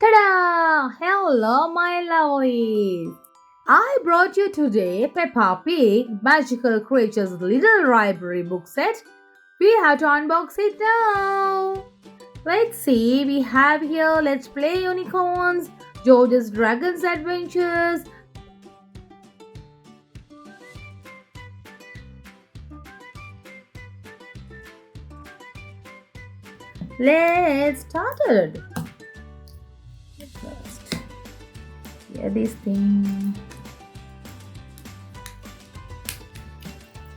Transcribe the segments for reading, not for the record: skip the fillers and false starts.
Ta-da! Hello, my lovelies! I brought you today Peppa Pig Magical Creatures Little Library book set. We have to unbox it now. Let's see, we have here Let's Play Unicorns, George's Dragons Adventures. Let's start it. First, here this thing.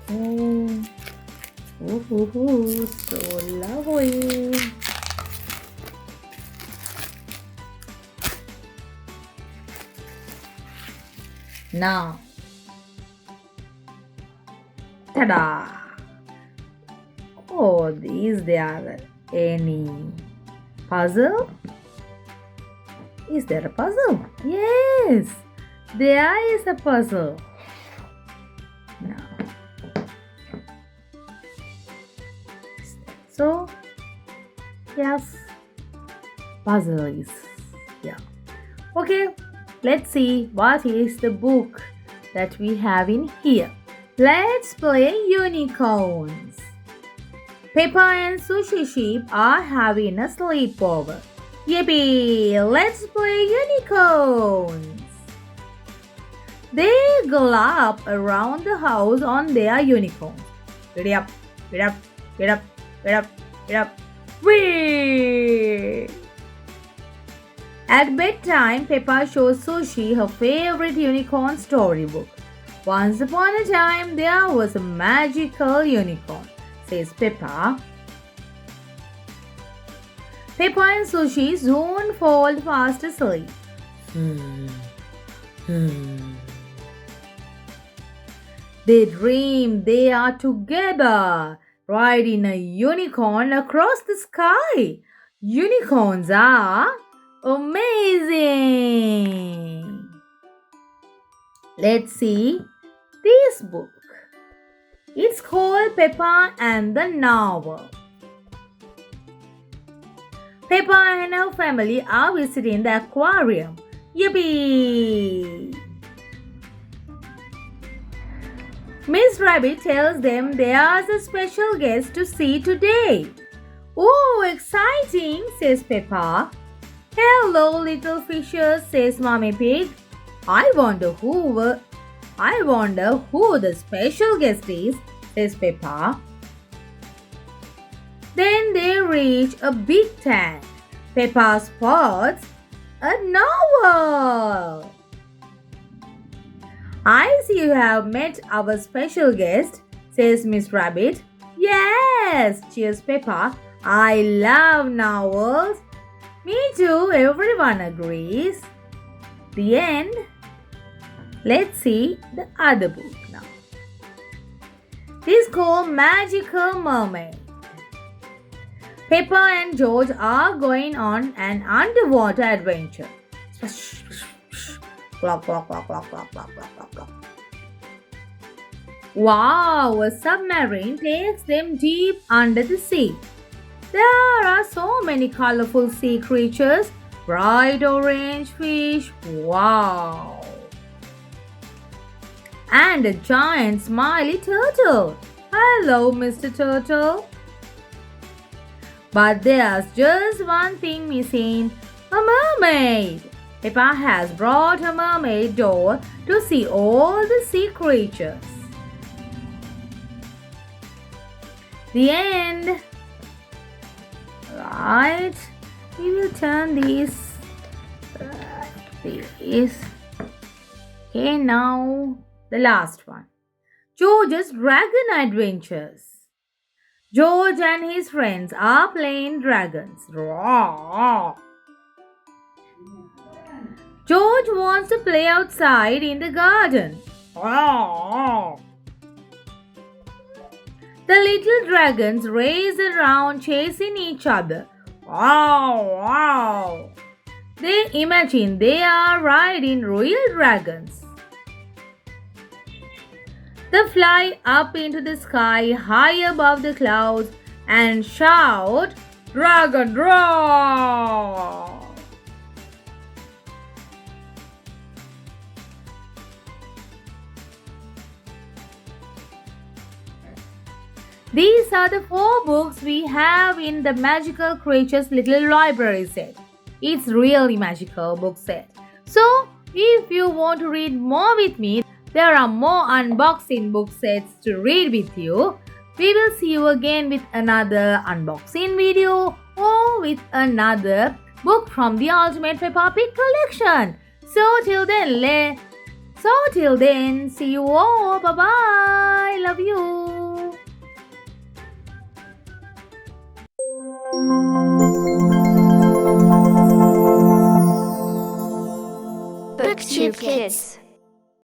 Okay. Ooh, so lovely. Now, ta-da! Oh, these they are any puzzle? Is there a puzzle? Yes, there is a puzzle. Now, so yes, puzzle is here. Okay, let's see what is the book that we have in here. Let's play unicorns. Peppa and Sushi Sheep are having a sleepover. Yippee! Let's play unicorns! They gallop around the house on their unicorns. Get up, get up, get up, get up, get up. Whee! At bedtime, Peppa shows Sushi her favorite unicorn storybook. Once upon a time, there was a magical unicorn, says Peppa. Peppa and Sushi soon fall fast asleep. They dream they are together, riding a unicorn across the sky. Unicorns are amazing. Let's see this book. It's called Peppa and the Narwhal. Peppa and her family are visiting the aquarium. Yippee! Miss Rabbit tells them there's a special guest to see today. Oh, exciting, says Peppa. Hello, little fishes, says Mommy Pig. I wonder who the special guest is, says Peppa. Then they reach a big tank. Peppa spots a narwhal. I see you have met our special guest, says Miss Rabbit. Yes, cheers Peppa. I love narwhals. Me too, everyone agrees. The end. Let's see the other book now. This is called Magical Mermaid. Peppa and George are going on an underwater adventure. Wow, a submarine takes them deep under the sea. There are so many colorful sea creatures, bright orange fish, wow! And a giant smiley turtle. Hello, Mr. Turtle. But there's just one thing missing, a mermaid. Peppa has brought a mermaid doll to see all the sea creatures. The end. Right, we will turn these. Okay, now the last one. George's Dragon Adventures. George and his friends are playing dragons. George wants to play outside in the garden. The little dragons race around chasing each other. They imagine they are riding real dragons. They fly up into the sky high above the clouds and shout, "Dragon roar!" These are the 4 books we have in the Magical Creatures Little Library set. It's really magical book set. So, if you want to read more with me, there are more unboxing book sets to read with you. We will see you again with another unboxing video or with another book from the Ultimate Peppa Pig collection. So till then, see you all. Bye bye.